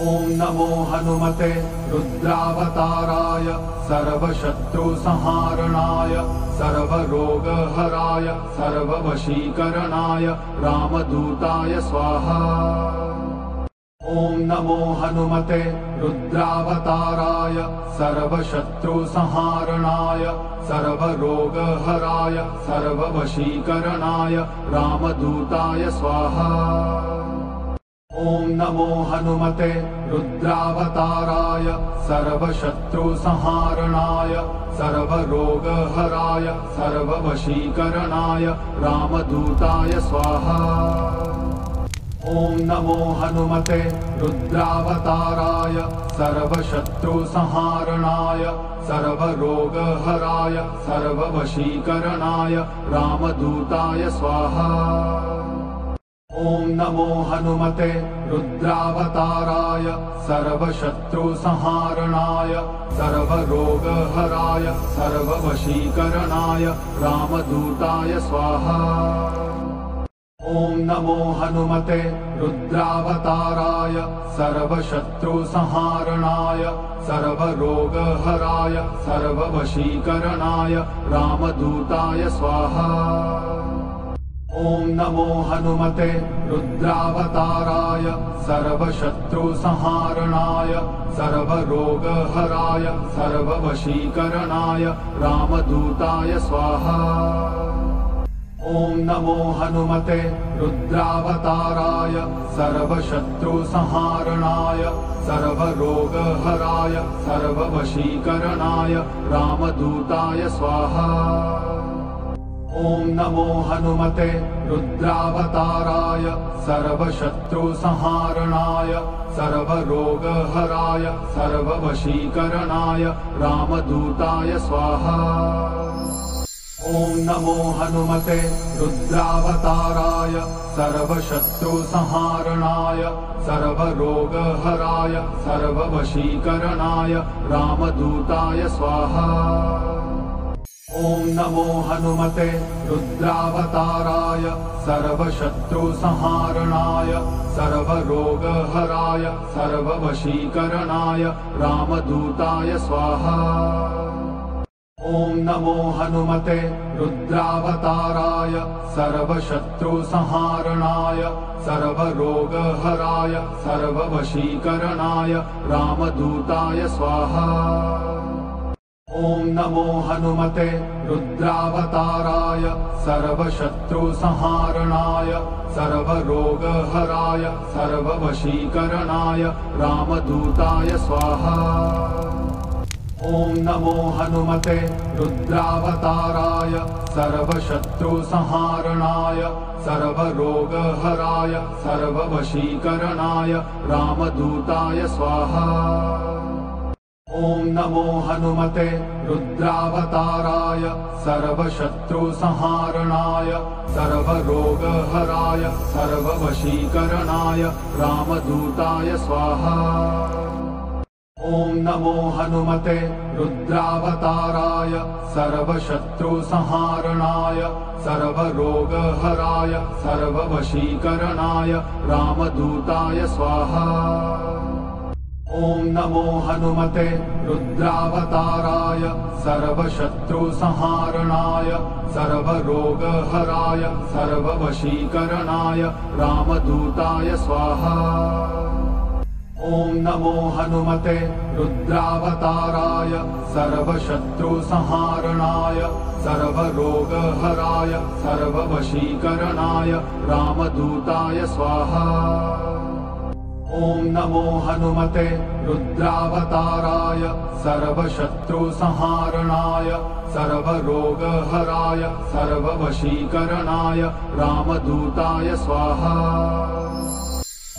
ॐ नमो हनुमते रुद्रावताराय सर्वशत्रुसंहारणाय सर्वरोगहराय सर्ववशीकरणाय रामदूताय स्वाहा। ॐ नमो हनुमते रुद्रावताराय सर्वशत्रुसंहारणाय सर्वरोगहराय सर्ववशीकरणाय रामदूताय स्वाहा। ॐ नमो हनुमते रुद्रावताराय सर्वशत्रुसंहारणाय सर्वरोगहराय सर्ववशीकरणाय रामदूताय स्वाहा। ॐ नमो हनुमते रुद्रावताराय सर्वशत्रुसंहारणाय सर्वरोगहराय सर्ववशीकरणाय रामदूताय स्वाहा। ॐ नमो हनुमते रुद्रावताराय सर्वशत्रुसंहारणाय सर्वरोगहराय सर्ववशीकरणाय रामदूताय स्वाहा। ॐ नमो हनुमते रुद्रावताराय सर्वशत्रुसंहारणाय सर्वरोगहराय सर्ववशीकरणाय रामदूताय स्वाहा। ॐ नमो हनुमते रुद्रावताराय सर्वशत्रुसंहारणाय सर्वरोगहराय सर्ववशीकरणाय रामदूताय स्वाहा। ॐ नमो हनुमते रुद्रावताराय सर्वशत्रुसंहारणाय सर्वरोगहराय सर्ववशीकरणाय रामदूताय स्वाहा। ॐ नमो हनुमते रुद्रावताराय सर्वशत्रुसंहारणाय सर्वरोगहराय सर्ववशीकरणाय रामदूताय स्वाहा। ॐ नमो हनुमते रुद्रावताराय सर्वशत्रुसंहारणाय सर्वरोगहराय सर्ववशीकरणाय रामदूताय स्वाहा। ॐ नमो हनुमते रुद्रावताराय सर्वशत्रुसंहारणाय सर्वरोगहराय सर्ववशीकरणाय रामदूताय स्वाहा। ॐ नमो हनुमते रुद्रावताराय सर्वशत्रुसंहारणाय सर्वरोगहराय सर्ववशीकरणाय रामदूताय स्वाहा। ॐ नमो हनुमते रुद्रावताराय सर्वशत्रुसंहारणाय सर्वरोगहराय सर्ववशीकरणाय रामदूताय स्वाहा। ॐ नमो हनुमते रुद्रावताराय सर्वशत्रुसंहारणाय सर्वरोगहराय सर्ववशीकरणाय रामदूताय स्वाहा। ॐ नमो हनुमते रुद्रावताराय सर्वशत्रुसंहारणाय सर्वरोगहराय सर्ववशीकरणाय रामदूताय स्वाहा। ॐ नमो हनुमते रुद्रावताराय सर्वशत्रुसंहारणाय सर्वरोगहराय सर्ववशीकरणाय रामदूताय स्वाहा। ॐ नमो हनुमते रुद्रावताराय सर्वशत्रुसंहारणाय सर्वरोगहराय सर्ववशीकरणाय रामदूताय स्वाहा। ॐ नमो हनुमते रुद्रावताराय सर्वशत्रुसंहारणाय सर्वरोगहराय सर्ववशीकरणाय रामदूताय स्वाहा। ॐ नमो हनुमते रुद्रावताराय सर्वशत्रुसंहारणाय सर्वरोगहराय सर्ववशीकरणाय रामदूताय स्वाहा।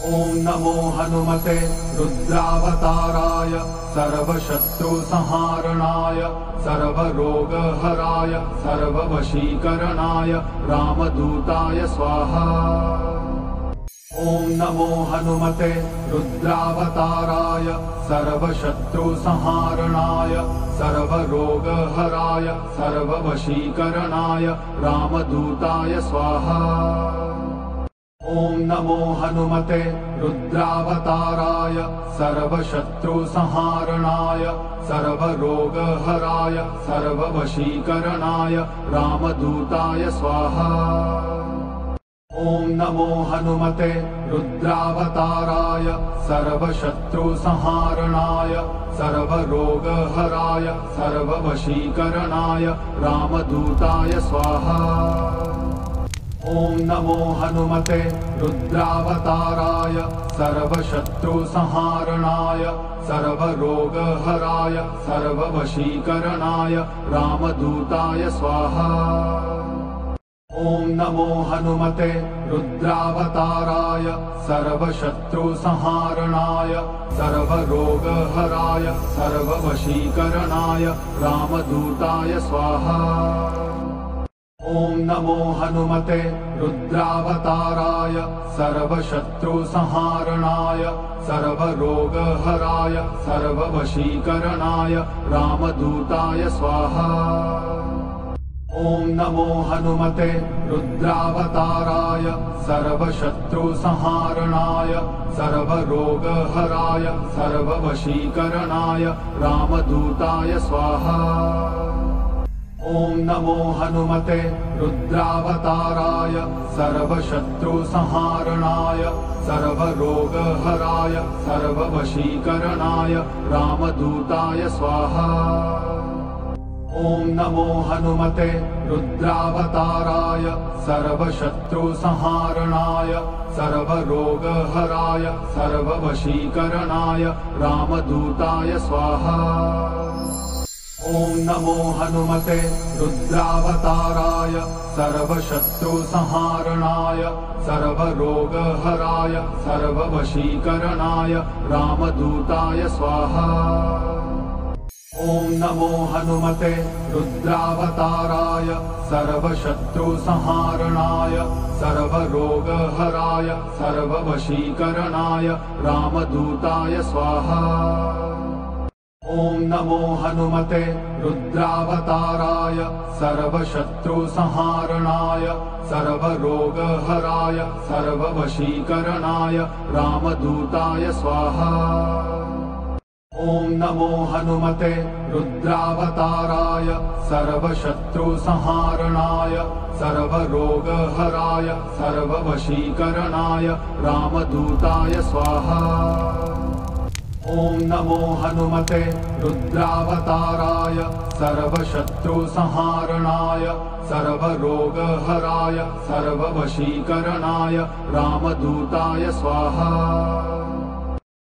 ॐ नमो हनुमते रुद्रावताराय सर्वशत्रुसंहारणाय सर्वरोगहराय सर्ववशीकरणाय रामदूताय स्वाहा। ॐ नमो हनुमते रुद्रावताराय सर्वशत्रुसंहारणाय सर्वरोगहराय सर्ववशीकरणाय रामदूताय स्वाहा। ॐ नमो हनुमते रुद्रावताराय सर्वशत्रुसंहारणाय सर्वरोगहराय सर्ववशीकरणाय रामदूताय स्वाहा। ॐ नमो हनुमते रुद्रावताराय सर्वशत्रुसंहारणाय सर्वरोगहराय सर्ववशीकरणाय रामदूताय स्वाहा। ॐ नमो हनुमते रुद्रावताराय सर्वशत्रुसंहारणाय सर्वरोगहराय सर्ववशीकरणाय रामदूताय स्वाहा। ॐ नमो हनुमते रुद्रावताराय सर्वशत्रुसंहारणाय सर्वरोगहराय सर्ववशीकरणाय रामदूताय स्वाहा। ॐ नमो हनुमते रुद्रावताराय सर्वशत्रुसंहारणाय सर्वरोगहराय सर्ववशीकरणाय रामदूताय स्वाहा। ॐ नमो हनुमते रुद्रावताराय सर्वशत्रुसंहारणाय सर्वरोगहराय सर्ववशीकरणाय रामदूताय स्वाहा। ॐ नमो हनुमते रुद्रावताराय सर्वशत्रुसंहारणाय सर्वरोगहराय सर्ववशीकरणाय रामदूताय स्वाहा। ॐ नमो हनुमते रुद्रावताराय सर्वशत्रुसंहारणाय सर्वरोगहराय सर्ववशीकरणाय रामदूताय स्वाहा। ॐ नमो हनुमते रुद्रावताराय सर्वशत्रुसंहारणाय सर्वरोगहराय सर्ववशीकरणाय रामदूताय स्वाहा। ॐ नमो हनुमते रुद्रावताराय सर्वशत्रुसंहारणाय सर्वरोगहराय सर्ववशीकरणाय रामदूताय स्वाहा। ॐ नमो हनुमते रुद्रावताराय सर्वशत्रुसंहारणाय सर्वरोगहराय सर्ववशीकरणाय रामदूताय स्वाहा। ॐ नमो हनुमते रुद्रावताराय सर्वशत्रुसंहारणाय सर्वरोगहराय सर्ववशीकरणाय रामदूताय स्वाहा। ॐ नमो हनुमते रुद्रावताराय सर्वशत्रुसंहारणाय सर्वरोगहराय सर्ववशीकरणाय रामदूताय स्वाहा।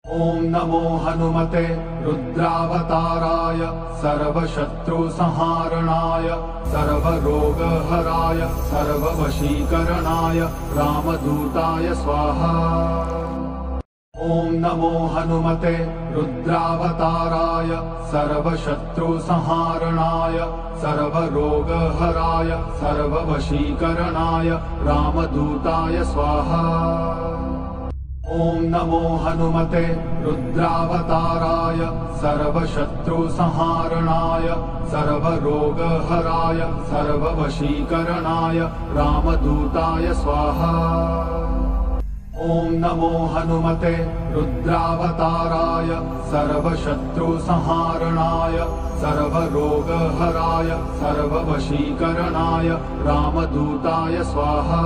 ॐ नमो हनुमते रुद्रावताराय सर्वशत्रुसंहारणाय सर्वरोगहराय सर्ववशीकरणाय रामदूताय स्वाहा। ॐ नमो हनुमते रुद्रावताराय सर्वशत्रुसंहारणाय सर्वरोगहराय सर्ववशीकरणाय रामदूताय स्वाहा। ॐ नमो हनुमते रुद्रावताराय सर्वशत्रुसंहारणाय सर्वरोगहराय सर्ववशीकरणाय रामदूताय स्वाहा। ॐ नमो हनुमते रुद्रावताराय सर्वशत्रुसंहारणाय सर्वरोगहराय सर्ववशीकरणाय रामदूताय स्वाहा।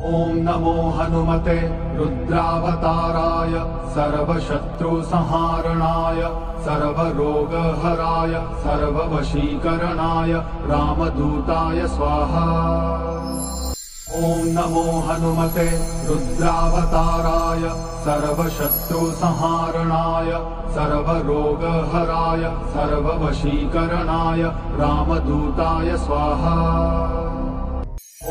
ॐ नमो हनुमते रुद्रावताराय सर्वशत्रुसंहारणाय सर्वरोगहराय सर्ववशीकरणाय रामदूताय स्वाहा। ॐ नमो हनुमते रुद्रावताराय सर्वशत्रुसंहारणाय सर्वरोगहराय सर्ववशीकरणाय रामदूताय स्वाहा।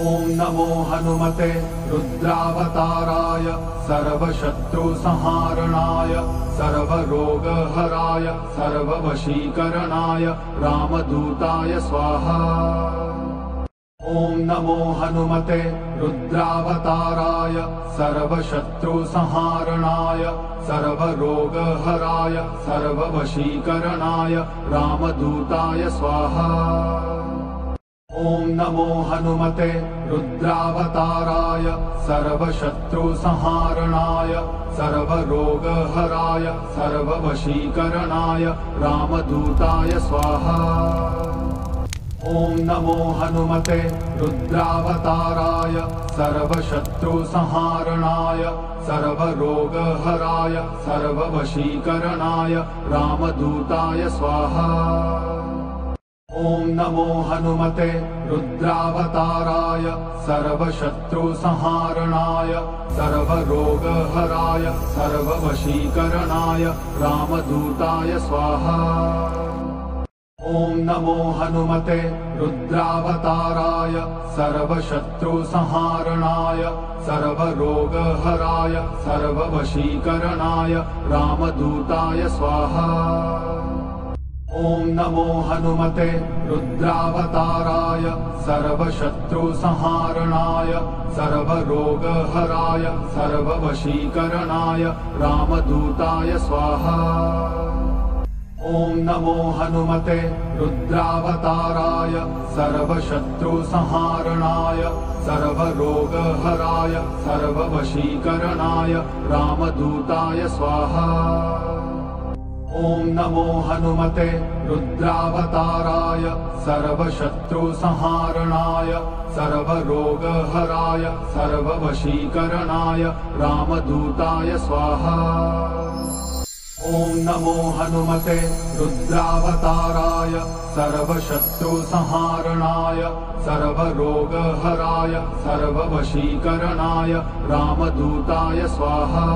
ॐ नमो हनुमते रुद्रावताराय सर्वशत्रुसंहारणाय सर्वरोगहराय सर्ववशीकरणाय रामदूताय स्वाहा। ॐ नमो हनुमते रुद्रावताराय सर्वशत्रुसंहारणाय सर्वरोगहराय सर्ववशीकरणाय रामदूताय स्वाहा। ॐ नमो हनुमते रुद्रावताराय सर्वशत्रुसंहारणाय सर्वरोगहराय सर्ववशीकरणाय रामदूताय स्वाहा। ॐ नमो हनुमते रुद्रावताराय सर्वशत्रुसंहारणाय सर्वरोगहराय सर्ववशीकरणाय रामदूताय स्वाहा। ॐ नमो हनुमते रुद्रावताराय सर्वशत्रुसंहारणाय सर्वरोगहराय सर्ववशीकरणाय रामदूताय स्वाहा। ॐ नमो हनुमते रुद्रावताराय सर्वशत्रुसंहारणाय सर्वरोगहराय सर्ववशीकरणाय रामदूताय स्वाहा। ॐ नमो हनुमते रुद्रावताराय सर्वशत्रुसंहारणाय सर्वरोगहराय सर्ववशीकरणाय रामदूताय स्वाहा। ॐ नमो हनुमते रुद्रावताराय सर्वशत्रुसंहारणाय सर्वरोगहराय सर्ववशीकरणाय रामदूताय स्वाहा। ॐ नमो हनुमते रुद्रावताराय सर्वशत्रुसंहारणाय सर्वरोगहराय सर्ववशीकरणाय रामदूताय स्वाहा। ॐ नमो हनुमते रुद्रावताराय सर्वशत्रुसंहारणाय सर्वरोगहराय सर्ववशीकरणाय रामदूताय स्वाहा।